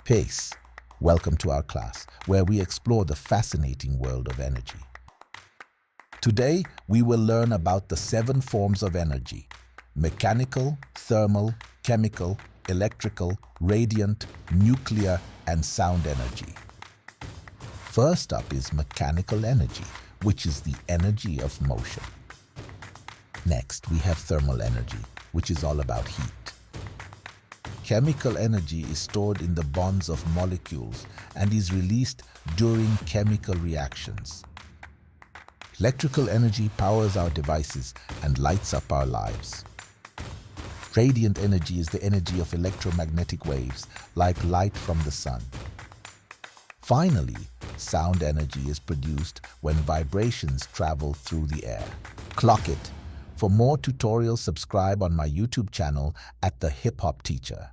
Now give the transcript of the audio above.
Peace. Welcome to our class, where we explore the fascinating world of energy. Today, we will learn about the 7 forms of energy: mechanical, thermal, chemical, electrical, radiant, nuclear, and sound energy. First up is mechanical energy, which is the energy of motion. Next, we have thermal energy, which is all about heat. Chemical energy is stored in the bonds of molecules and is released during chemical reactions. Electrical energy powers our devices and lights up our lives. Radiant energy is the energy of electromagnetic waves, like light from the sun. Finally, sound energy is produced when vibrations travel through the air. Clock it! For more tutorials, subscribe on my YouTube channel at The Hip Hop Teacher.